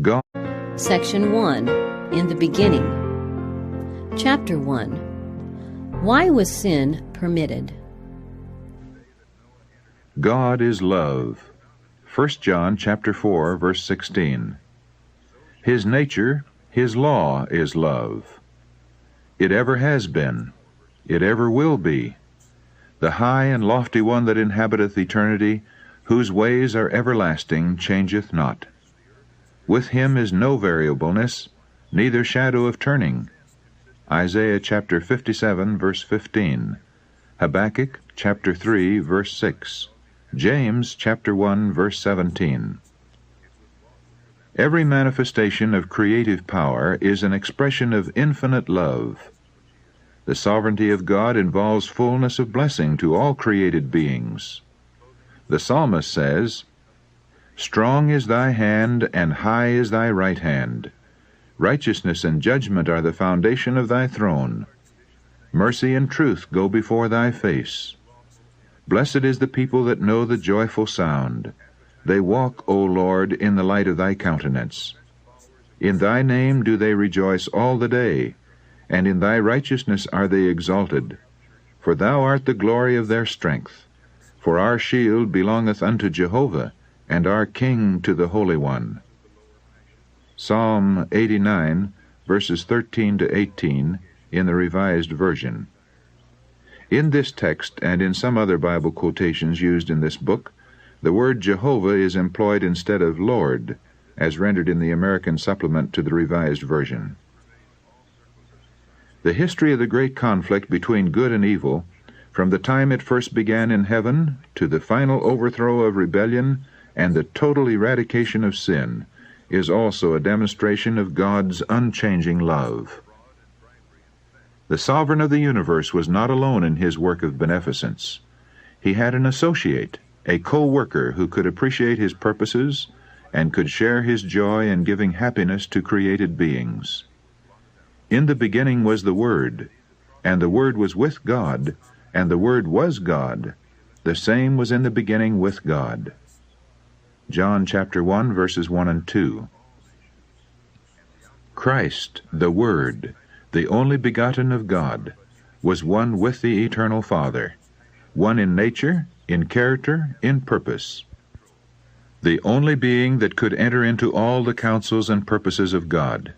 God. Section 1. In the beginning. Chapter 1. Why was sin permitted? God is love. 1 John chapter 4, verse 16. His nature, His law is love. It ever has been. It ever will be. The high and lofty one that inhabiteth eternity, whose ways are everlasting, changeth not. With Him is no variableness, neither shadow of turning. Isaiah chapter 57, verse 15. Habakkuk chapter 3, verse 6. James chapter 1, verse 17. Every manifestation of creative power is an expression of infinite love. The sovereignty of God involves fullness of blessing to all created beings. The psalmist says, "Strong is thy hand, and high is thy right hand. Righteousness and judgment are the foundation of thy throne. Mercy and truth go before thy face. Blessed is the people that know the joyful sound. They walk, O Lord, in the light of thy countenance. In thy name do they rejoice all the day, and in thy righteousness are they exalted. For thou art the glory of their strength. For our shield belongeth unto Jehovah, and our King to the Holy One." Psalm 89, verses 13 to 18, in the Revised Version. In this text, and in some other Bible quotations used in this book, the word Jehovah is employed instead of Lord, as rendered in the American supplement to the Revised Version. The history of the great conflict between good and evil, from the time it first began in heaven to the final overthrow of rebellion and the total eradication of sin, is also a demonstration of God's unchanging love. The Sovereign of the universe was not alone in His work of beneficence. He had an associate, a co-worker who could appreciate His purposes and could share His joy in giving happiness to created beings. In the beginning was the Word, and the Word was with God, and the Word was God. The same was in the beginning with God. John chapter 1, verses 1 and 2. Christ, the Word, the only begotten of God, was one with the eternal Father, one in nature, in character, in purpose. The only being that could enter into all the counsels and purposes of God.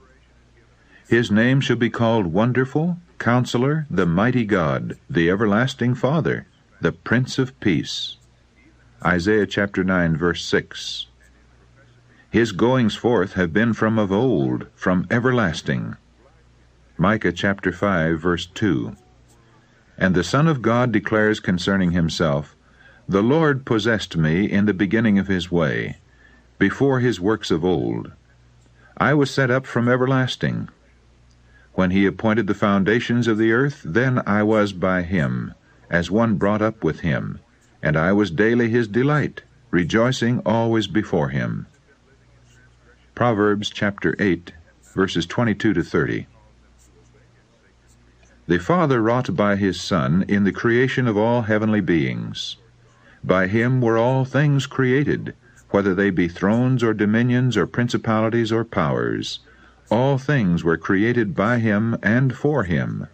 His name shall be called Wonderful, Counselor, the Mighty God, the Everlasting Father, the Prince of Peace. Isaiah chapter 9, verse 6. His goings forth have been from of old, from everlasting. Micah chapter 5, verse 2. And the Son of God declares concerning Himself, "The Lord possessed me in the beginning of His way, before His works of old. I was set up from everlasting. When He appointed the foundations of the earth, then I was by Him, as one brought up with Him, and I was daily His delight, rejoicing always before Him." Proverbs chapter 8, verses 22 to 30. The Father wrought by His Son in the creation of all heavenly beings. By Him were all things created, whether they be thrones or dominions or principalities or powers. All things were created by Him and for Him.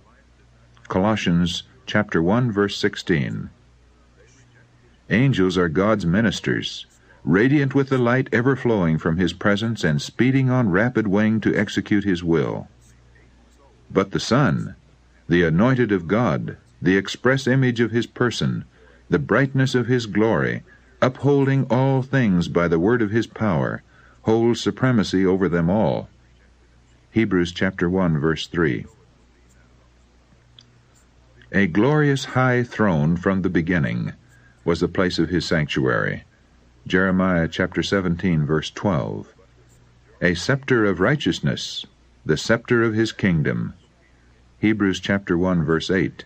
Colossians chapter 1, verse 16. Angels are God's ministers, radiant with the light ever flowing from His presence and speeding on rapid wing to execute His will. But the Son, the anointed of God, the express image of His person, the brightness of His glory, upholding all things by the word of His power, holds supremacy over them all. Hebrews chapter 1, verse 3. A glorious high throne from the beginning was the place of His sanctuary. Jeremiah chapter 17, verse 12. A scepter of righteousness, the scepter of His kingdom. Hebrews chapter 1, verse 8.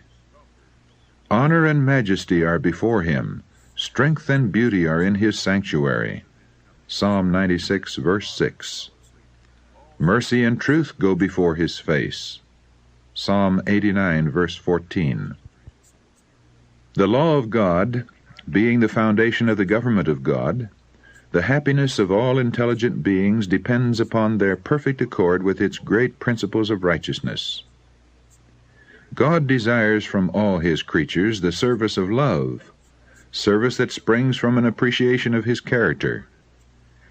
Honor and majesty are before Him, strength and beauty are in His sanctuary. Psalm 96, verse 6. Mercy and truth go before His face. Psalm 89, verse 14. The law of God, being the foundation of the government of God, The happiness of all intelligent beings depends upon their perfect accord with its great principles of righteousness. God desires from all His creatures the service of love, service that springs from an appreciation of His character.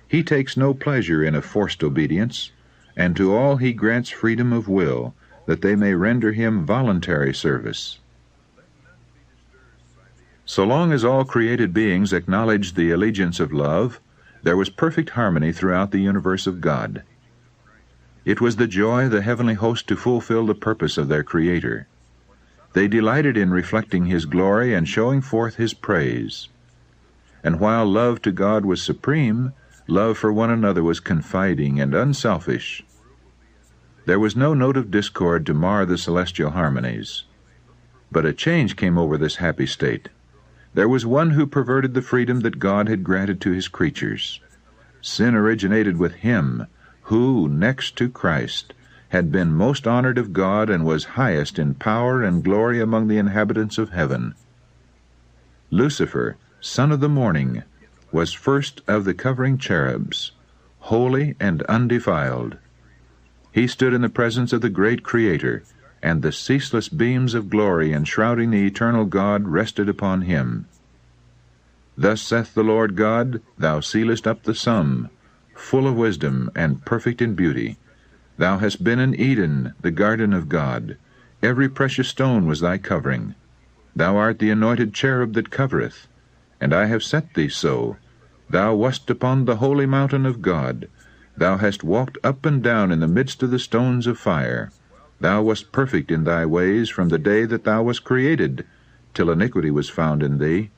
He takes no pleasure in a forced obedience, and to all He grants freedom of will, that they may render Him voluntary service. So long as all created beings acknowledged the allegiance of love, there was perfect harmony throughout the universe of God. It was the joy of the heavenly host to fulfill the purpose of their Creator. They delighted in reflecting His glory and showing forth His praise. And while love to God was supreme, love for one another was confiding and unselfish. There was no note of discord to mar the celestial harmonies. But a change came over this happy state. There was one who perverted the freedom that God had granted to His creatures. Sin originated with him, who, next to Christ, had been most honored of God and was highest in power and glory among the inhabitants of heaven. Lucifer, son of the morning, was first of the covering cherubs, holy and undefiled. He stood in the presence of the great Creator, and the ceaseless beams of glory enshrouding the eternal God rested upon him. Thus saith the Lord God, Thou sealest up the sum, full of wisdom and perfect in beauty. Thou hast been in Eden, the garden of God. Every precious stone was thy covering. Thou art the anointed cherub that covereth, and I have set thee so. Thou wast upon the holy mountain of God. Thou hast walked up and down in the midst of the stones of fire. Thou wast perfect in thy ways from the day that thou wast created, till iniquity was found in thee.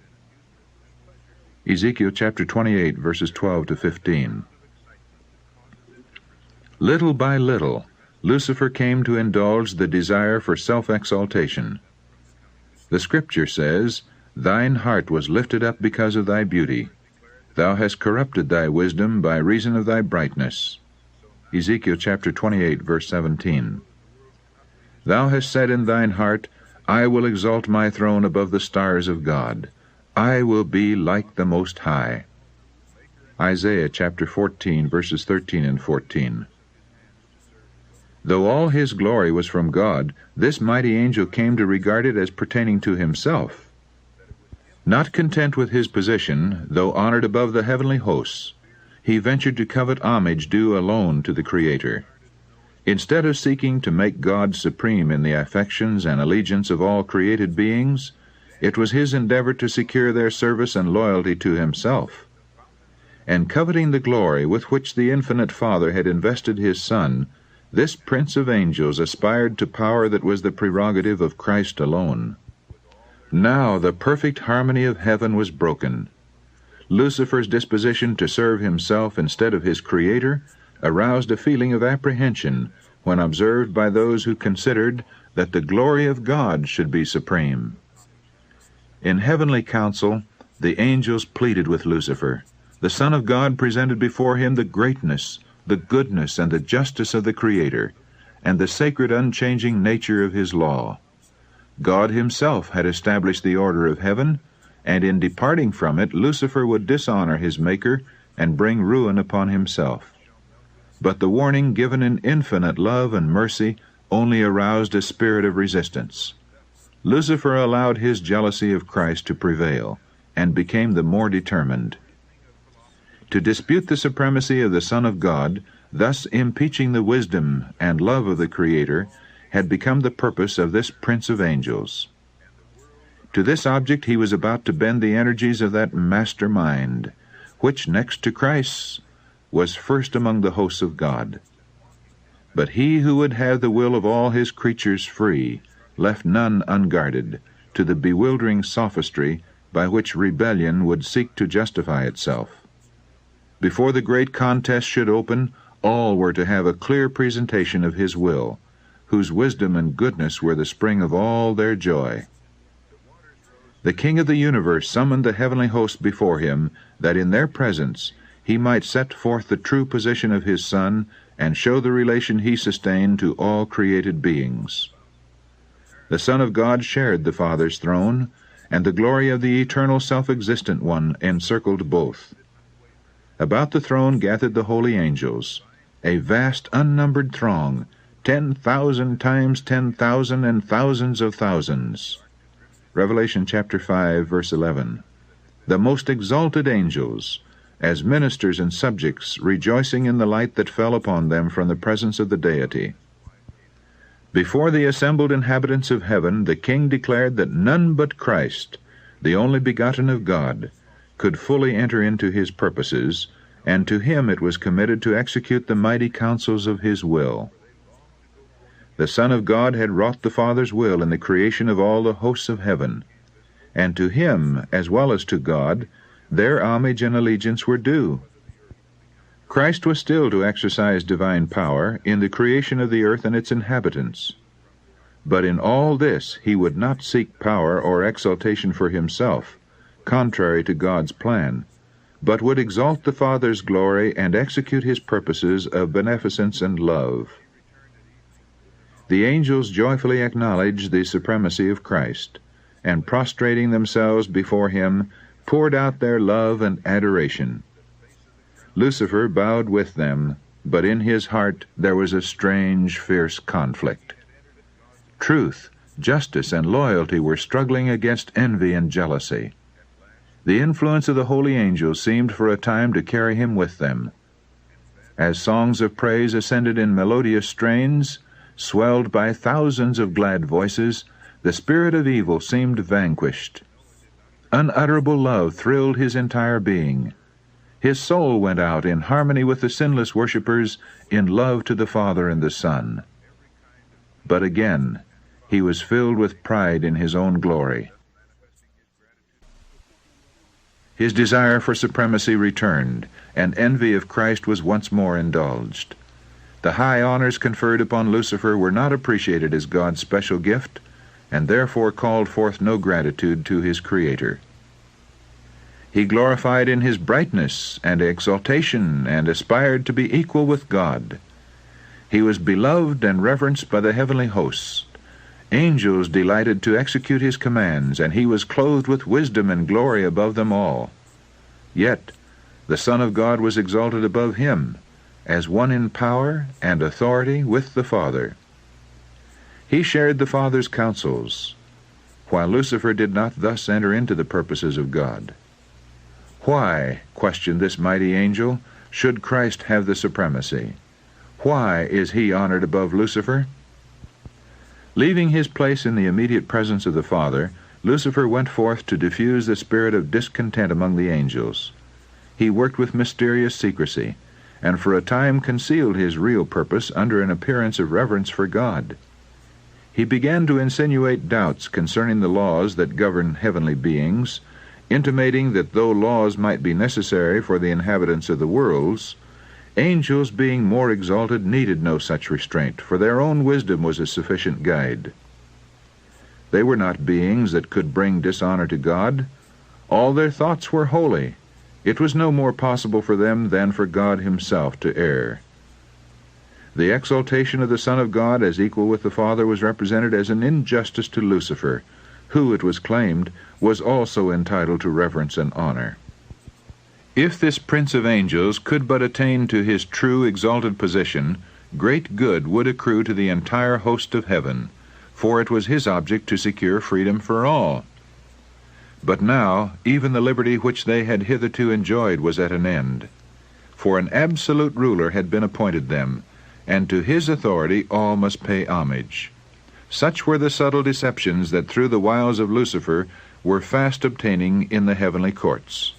Ezekiel chapter 28, verses 12 to 15. Little by little, Lucifer came to indulge the desire for self-exaltation. The Scripture says, Thine heart was lifted up because of thy beauty. Thou hast corrupted thy wisdom by reason of thy brightness. Ezekiel chapter 28, verse 17. Thou hast said in thine heart, I will exalt my throne above the stars of God. I will be like the Most High. Isaiah chapter 14, verses 13 and 14. Though all his glory was from God, this mighty angel came to regard it as pertaining to himself. Not content with his position, though honored above the heavenly hosts, he ventured to covet homage due alone to the Creator. Instead of seeking to make God supreme in the affections and allegiance of all created beings, it was his endeavor to secure their service and loyalty to himself. And coveting the glory with which the infinite Father had invested his Son, this prince of angels aspired to power that was the prerogative of Christ alone. Now the perfect harmony of heaven was broken. Lucifer's disposition to serve himself instead of his Creator aroused a feeling of apprehension when observed by those who considered that the glory of God should be supreme. In heavenly council, the angels pleaded with Lucifer. The Son of God presented before him the greatness, the goodness, and the justice of the Creator, and the sacred unchanging nature of his law. God himself had established the order of heaven, and in departing from it, Lucifer would dishonor his Maker and bring ruin upon himself. But the warning given in infinite love and mercy only aroused a spirit of resistance. Lucifer allowed his jealousy of Christ to prevail, and became the more determined. To dispute the supremacy of the Son of God, thus impeaching the wisdom and love of the Creator, had become the purpose of this prince of angels. To this object he was about to bend the energies of that master mind, which, next to Christ's, was first among the hosts of God. But he who would have the will of all his creatures free left none unguarded to the bewildering sophistry by which rebellion would seek to justify itself. Before the great contest should open, all were to have a clear presentation of his will, whose wisdom and goodness were the spring of all their joy. The King of the universe summoned the heavenly host before him, that in their presence he might set forth the true position of his Son and show the relation he sustained to all created beings. The Son of God shared the Father's throne, and the glory of the eternal self-existent One encircled both. About the throne gathered the holy angels, a vast unnumbered throng, 10,000 times 10,000 and thousands of thousands. Revelation chapter 5, verse 11. The most exalted angels, as ministers and subjects, rejoicing in the light that fell upon them from the presence of the Deity. Before the assembled inhabitants of heaven, the King declared that none but Christ, the only begotten of God, could fully enter into his purposes, and to him it was committed to execute the mighty counsels of his will. The Son of God had wrought the Father's will in the creation of all the hosts of heaven, and to him, as well as to God, their homage and allegiance were due. Christ was still to exercise divine power in the creation of the earth and its inhabitants. But in all this he would not seek power or exaltation for himself, contrary to God's plan, but would exalt the Father's glory and execute his purposes of beneficence and love. The angels joyfully acknowledged the supremacy of Christ, and prostrating themselves before him, poured out their love and adoration. Lucifer bowed with them, but in his heart there was a strange, fierce conflict. Truth, justice, and loyalty were struggling against envy and jealousy. The influence of the holy angels seemed for a time to carry him with them. As songs of praise ascended in melodious strains, swelled by thousands of glad voices, the spirit of evil seemed vanquished. Unutterable love thrilled his entire being. His soul went out in harmony with the sinless worshippers in love to the Father and the Son. But again, he was filled with pride in his own glory. His desire for supremacy returned, and envy of Christ was once more indulged. The high honors conferred upon Lucifer were not appreciated as God's special gift, and therefore called forth no gratitude to his Creator. He glorified in his brightness and exaltation, and aspired to be equal with God. He was beloved and reverenced by the heavenly hosts. Angels delighted to execute his commands, and he was clothed with wisdom and glory above them all. Yet the Son of God was exalted above him, as one in power and authority with the Father. He shared the Father's counsels, while Lucifer did not thus enter into the purposes of God. Why, questioned this mighty angel, should Christ have the supremacy? Why is he honored above Lucifer? Leaving his place in the immediate presence of the Father, Lucifer went forth to diffuse the spirit of discontent among the angels. He worked with mysterious secrecy, and for a time concealed his real purpose under an appearance of reverence for God. He began to insinuate doubts concerning the laws that govern heavenly beings, intimating that though laws might be necessary for the inhabitants of the worlds, angels being more exalted needed no such restraint, for their own wisdom was a sufficient guide. They were not beings that could bring dishonor to God. All their thoughts were holy. It was no more possible for them than for God himself to err. The exaltation of the Son of God as equal with the Father was represented as an injustice to Lucifer, who, it was claimed, was also entitled to reverence and honor. If this prince of angels could but attain to his true exalted position, great good would accrue to the entire host of heaven, for it was his object to secure freedom for all. But now, even the liberty which they had hitherto enjoyed was at an end, for an absolute ruler had been appointed them, and to his authority all must pay homage. Such were the subtle deceptions that through the wiles of Lucifer were fast obtaining in the heavenly courts.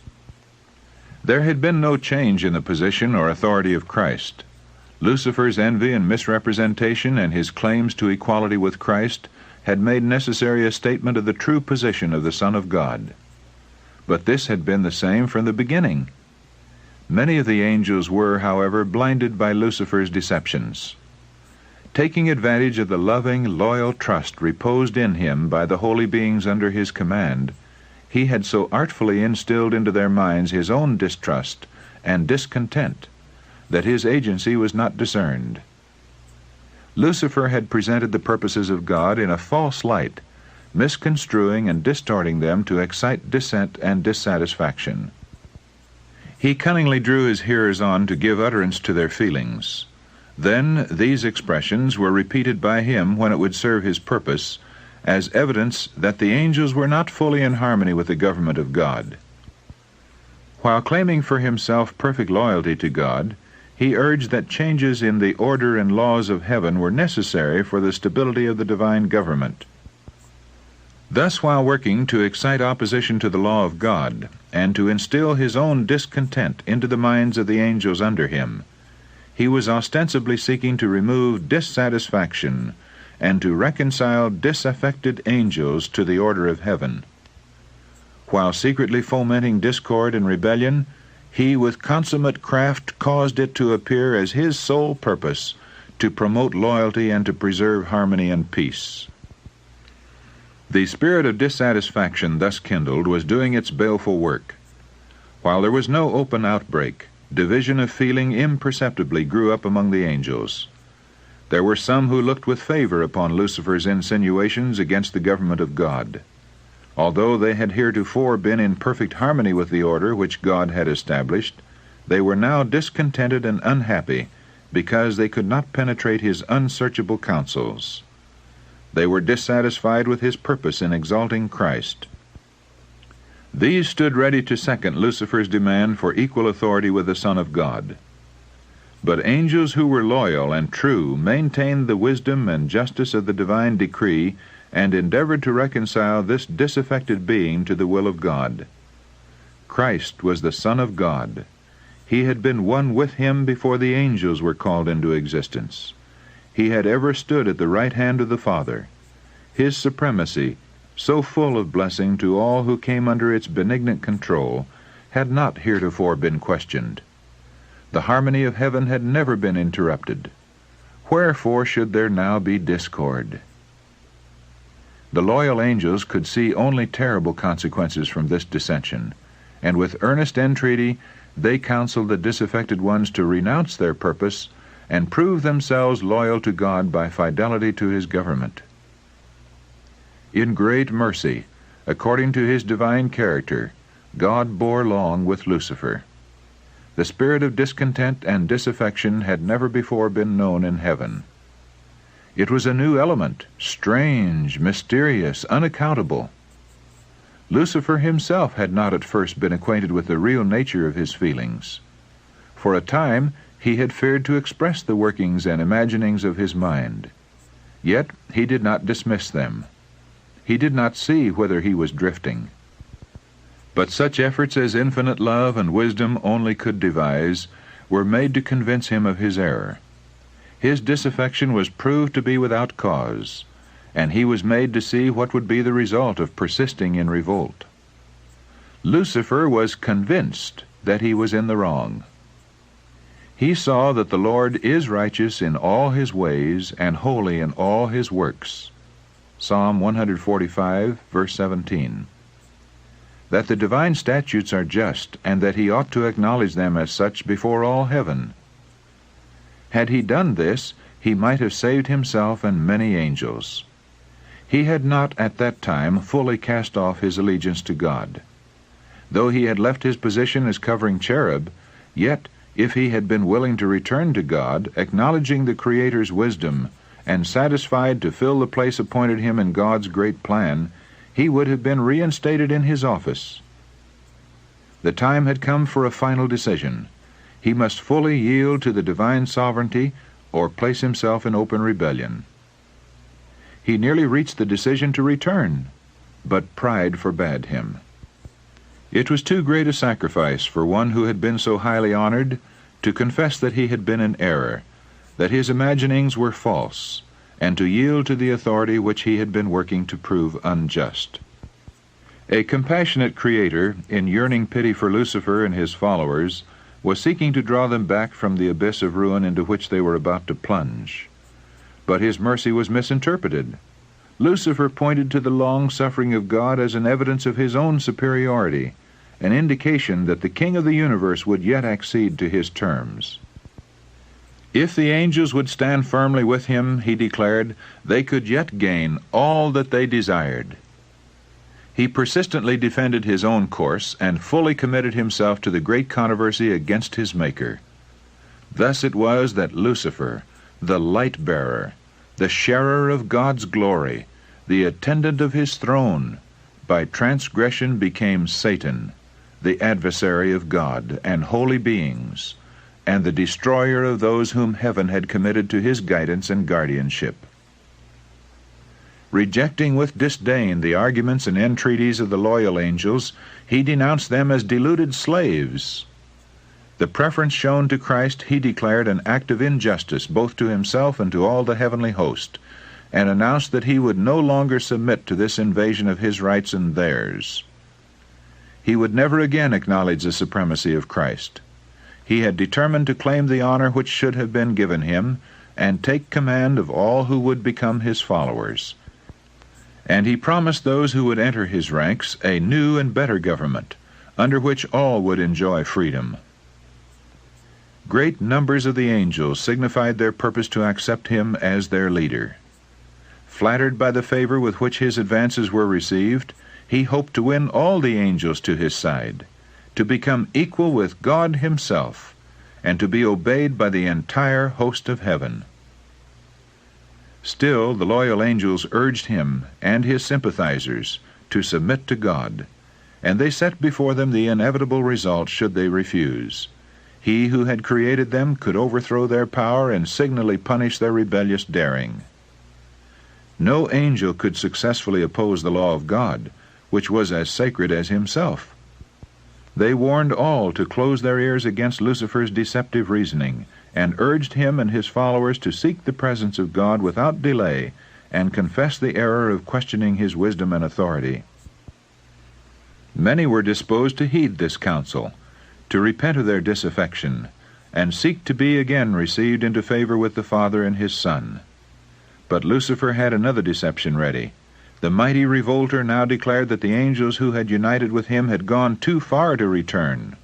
There had been no change in the position or authority of Christ. Lucifer's envy and misrepresentation and his claims to equality with Christ had made necessary a statement of the true position of the Son of God. But this had been the same from the beginning. Many of the angels were, however, blinded by Lucifer's deceptions. Taking advantage of the loving, loyal trust reposed in him by the holy beings under his command, he had so artfully instilled into their minds his own distrust and discontent that his agency was not discerned. Lucifer had presented the purposes of God in a false light, misconstruing and distorting them to excite dissent and dissatisfaction. He cunningly drew his hearers on to give utterance to their feelings. Then these expressions were repeated by him when it would serve his purpose, as evidence that the angels were not fully in harmony with the government of God. While claiming for himself perfect loyalty to God, he urged that changes in the order and laws of heaven were necessary for the stability of the divine government. Thus, while working to excite opposition to the law of God, and to instill his own discontent into the minds of the angels under him, he was ostensibly seeking to remove dissatisfaction and to reconcile disaffected angels to the order of heaven. While secretly fomenting discord and rebellion, he with consummate craft caused it to appear as his sole purpose to promote loyalty and to preserve harmony and peace. The spirit of dissatisfaction thus kindled was doing its baleful work. While there was no open outbreak, division of feeling imperceptibly grew up among the angels. There were some who looked with favor upon Lucifer's insinuations against the government of God. Although they had heretofore been in perfect harmony with the order which God had established, they were now discontented and unhappy because they could not penetrate his unsearchable counsels. They were dissatisfied with his purpose in exalting Christ. These stood ready to second Lucifer's demand for equal authority with the Son of God. But angels who were loyal and true maintained the wisdom and justice of the divine decree and endeavored to reconcile this disaffected being to the will of God. Christ was the Son of God. He had been one with him before the angels were called into existence. He had ever stood at the right hand of the Father. His supremacy, so full of blessing to all who came under its benignant control, had not heretofore been questioned. The harmony of heaven had never been interrupted. Wherefore should there now be discord? The loyal angels could see only terrible consequences from this dissension, and with earnest entreaty they counseled the disaffected ones to renounce their purpose and prove themselves loyal to God by fidelity to his government. In great mercy, according to his divine character, God bore long with Lucifer. The spirit of discontent and disaffection had never before been known in heaven. It was a new element, strange, mysterious, unaccountable. Lucifer himself had not at first been acquainted with the real nature of his feelings. For a time he had feared to express the workings and imaginings of his mind. Yet he did not dismiss them. He did not see whither he was drifting. But such efforts as infinite love and wisdom only could devise were made to convince him of his error. His disaffection was proved to be without cause, and he was made to see what would be the result of persisting in revolt. Lucifer was convinced that he was in the wrong. He saw that the Lord is righteous in all his ways and holy in all his works. Psalm 145, verse 17. That the divine statutes are just, and that he ought to acknowledge them as such before all heaven. Had he done this, he might have saved himself and many angels. He had not at that time fully cast off his allegiance to God. Though he had left his position as covering cherub, yet if he had been willing to return to God, acknowledging the Creator's wisdom, and satisfied to fill the place appointed him in God's great plan, he would have been reinstated in his office. The time had come for a final decision. He must fully yield to the divine sovereignty or place himself in open rebellion. He nearly reached the decision to return, but pride forbade him. It was too great a sacrifice for one who had been so highly honored to confess that he had been in error, that his imaginings were false, and to yield to the authority which he had been working to prove unjust. A compassionate Creator, in yearning pity for Lucifer and his followers, was seeking to draw them back from the abyss of ruin into which they were about to plunge. But his mercy was misinterpreted. Lucifer pointed to the long-suffering of God as an evidence of his own superiority, an indication that the King of the universe would yet accede to his terms. If the angels would stand firmly with him, he declared, they could yet gain all that they desired. He persistently defended his own course and fully committed himself to the great controversy against his Maker. Thus it was that Lucifer, the light-bearer, the sharer of God's glory, the attendant of his throne, by transgression became Satan, the adversary of God and holy beings, and the destroyer of those whom heaven had committed to his guidance and guardianship. Rejecting with disdain the arguments and entreaties of the loyal angels, he denounced them as deluded slaves. The preference shown to Christ he declared an act of injustice both to himself and to all the heavenly host, and announced that he would no longer submit to this invasion of his rights and theirs. He would never again acknowledge the supremacy of Christ. He had determined to claim the honor which should have been given him, and take command of all who would become his followers. And he promised those who would enter his ranks a new and better government, under which all would enjoy freedom. Great numbers of the angels signified their purpose to accept him as their leader. Flattered by the favor with which his advances were received, he hoped to win all the angels to his side, to become equal with God himself, and to be obeyed by the entire host of heaven. Still, the loyal angels urged him and his sympathizers to submit to God, and they set before them the inevitable result should they refuse. He who had created them could overthrow their power and signally punish their rebellious daring. No angel could successfully oppose the law of God, which was as sacred as himself. They warned all to close their ears against Lucifer's deceptive reasoning, and urged him and his followers to seek the presence of God without delay, and confess the error of questioning his wisdom and authority. Many were disposed to heed this counsel, to repent of their disaffection, and seek to be again received into favor with the Father and his Son. But Lucifer had another deception ready. The mighty revolter now declared that the angels who had united with him had gone too far to return,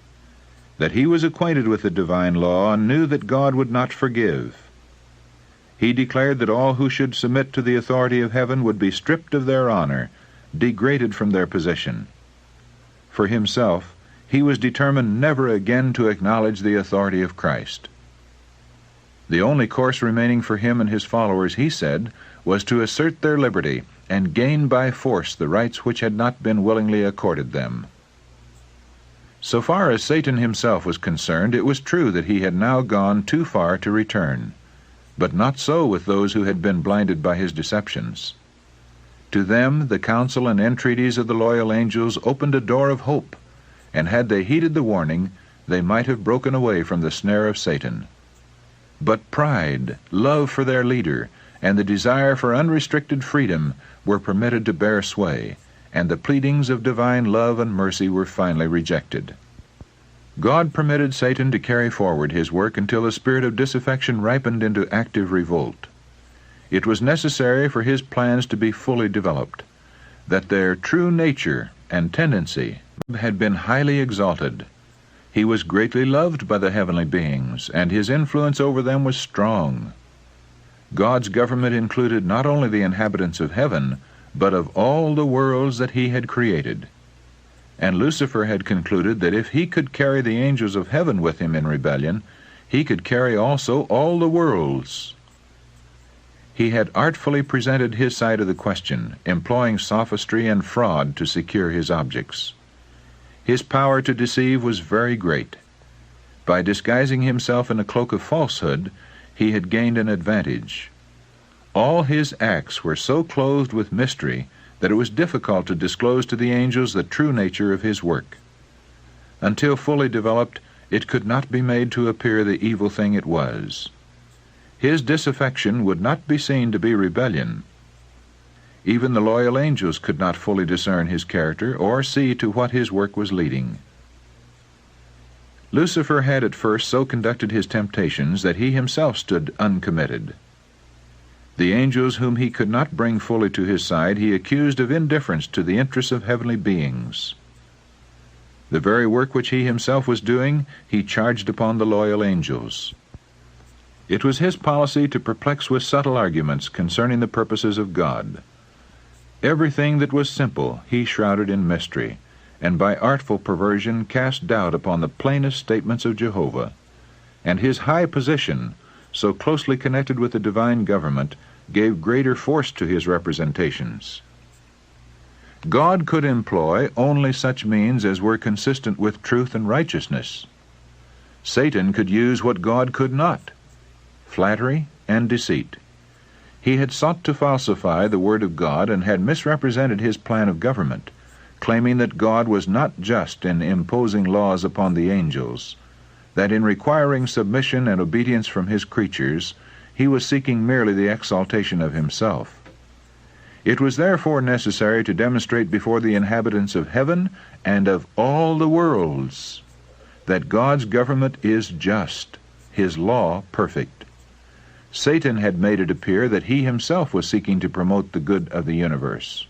that he was acquainted with the divine law and knew that God would not forgive. He declared that all who should submit to the authority of heaven would be stripped of their honor, degraded from their position. For himself, he was determined never again to acknowledge the authority of Christ. The only course remaining for him and his followers, he said, was to assert their liberty and gain by force the rights which had not been willingly accorded them. So far as Satan himself was concerned, it was true that he had now gone too far to return, but not so with those who had been blinded by his deceptions. To them the counsel and entreaties of the loyal angels opened a door of hope, and had they heeded the warning, they might have broken away from the snare of Satan. But pride, love for their leader, and the desire for unrestricted freedom were permitted to bear sway, and the pleadings of divine love and mercy were finally rejected. God permitted Satan to carry forward his work until the spirit of disaffection ripened into active revolt. It was necessary for his plans to be fully developed, that their true nature and tendency had been highly exalted. He was greatly loved by the heavenly beings, and his influence over them was strong. God's government included not only the inhabitants of heaven, but of all the worlds that he had created. And Lucifer had concluded that if he could carry the angels of heaven with him in rebellion, he could carry also all the worlds. He had artfully presented his side of the question, employing sophistry and fraud to secure his objects. His power to deceive was very great. By disguising himself in a cloak of falsehood, he had gained an advantage. All his acts were so clothed with mystery that it was difficult to disclose to the angels the true nature of his work. Until fully developed, it could not be made to appear the evil thing it was. His disaffection would not be seen to be rebellion. Even the loyal angels could not fully discern his character or see to what his work was leading. Lucifer had at first so conducted his temptations that he himself stood uncommitted. The angels whom he could not bring fully to his side he accused of indifference to the interests of heavenly beings. The very work which he himself was doing he charged upon the loyal angels. It was his policy to perplex with subtle arguments concerning the purposes of God. Everything that was simple he shrouded in mystery, and by artful perversion cast doubt upon the plainest statements of Jehovah. And his high position, so closely connected with the divine government, gave greater force to his representations. God could employ only such means as were consistent with truth and righteousness. Satan could use what God could not: flattery and deceit. He had sought to falsify the Word of God and had misrepresented his plan of government, claiming that God was not just in imposing laws upon the angels, that in requiring submission and obedience from his creatures, he was seeking merely the exaltation of himself. It was therefore necessary to demonstrate before the inhabitants of heaven and of all the worlds that God's government is just, his law perfect. Satan had made it appear that he himself was seeking to promote the good of the universe.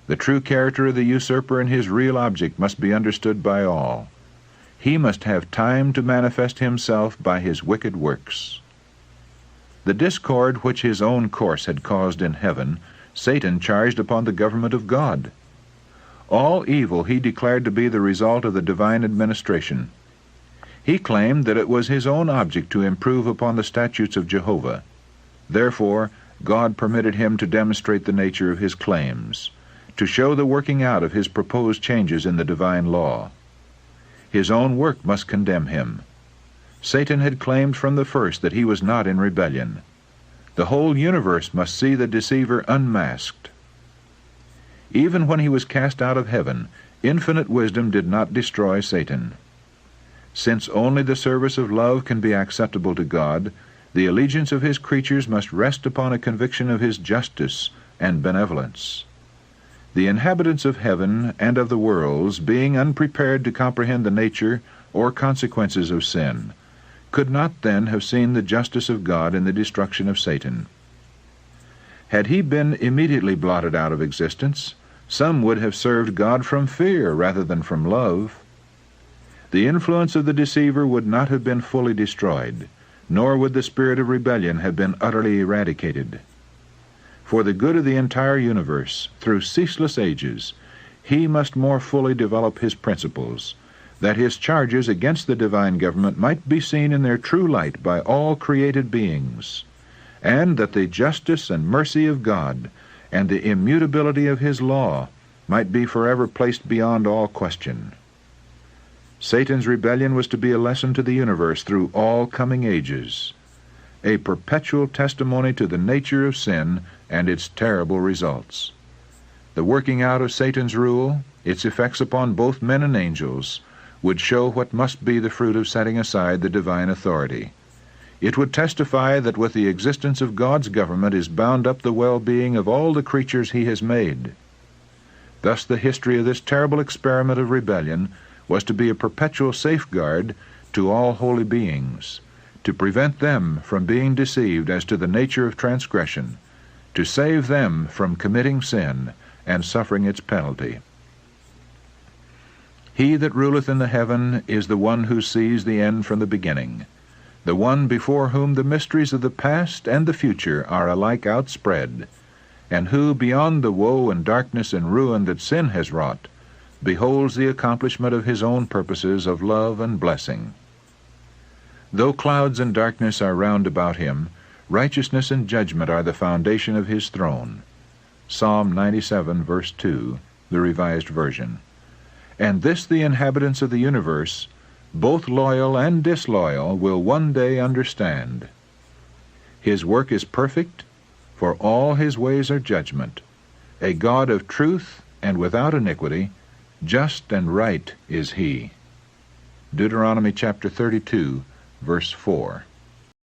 The true character of the usurper and his real object must be understood by all. He must have time to manifest himself by his wicked works. The discord which his own course had caused in heaven, Satan charged upon the government of God. All evil he declared to be the result of the divine administration. He claimed that it was his own object to improve upon the statutes of Jehovah. Therefore, God permitted him to demonstrate the nature of his claims, to show the working out of his proposed changes in the divine law. His own work must condemn him. Satan had claimed from the first that he was not in rebellion. The whole universe must see the deceiver unmasked. Even when he was cast out of heaven, infinite wisdom did not destroy Satan. Since only the service of love can be acceptable to God, the allegiance of his creatures must rest upon a conviction of his justice and benevolence. The inhabitants of heaven and of the worlds, being unprepared to comprehend the nature or consequences of sin, could not then have seen the justice of God in the destruction of Satan. Had he been immediately blotted out of existence, some would have served God from fear rather than from love. The influence of the deceiver would not have been fully destroyed, nor would the spirit of rebellion have been utterly eradicated. For the good of the entire universe, through ceaseless ages, he must more fully develop his principles, that his charges against the divine government might be seen in their true light by all created beings, and that the justice and mercy of God and the immutability of his law might be forever placed beyond all question. Satan's rebellion was to be a lesson to the universe through all coming ages, a perpetual testimony to the nature of sin and its terrible results. The working out of Satan's rule, its effects upon both men and angels, would show what must be the fruit of setting aside the divine authority. It would testify that with the existence of God's government is bound up the well-being of all the creatures he has made. Thus the history of this terrible experiment of rebellion was to be a perpetual safeguard to all holy beings, to prevent them from being deceived as to the nature of transgression, to save them from committing sin and suffering its penalty. He that ruleth in the heaven is the one who sees the end from the beginning, the one before whom the mysteries of the past and the future are alike outspread, and who, beyond the woe and darkness and ruin that sin has wrought, beholds the accomplishment of his own purposes of love and blessing. Though clouds and darkness are round about him, righteousness and judgment are the foundation of his throne. Psalm 97, verse 2, the Revised Version. And this the inhabitants of the universe, both loyal and disloyal, will one day understand. His work is perfect, for all his ways are judgment. A God of truth and without iniquity, just and right is he. Deuteronomy chapter 32, verse 4.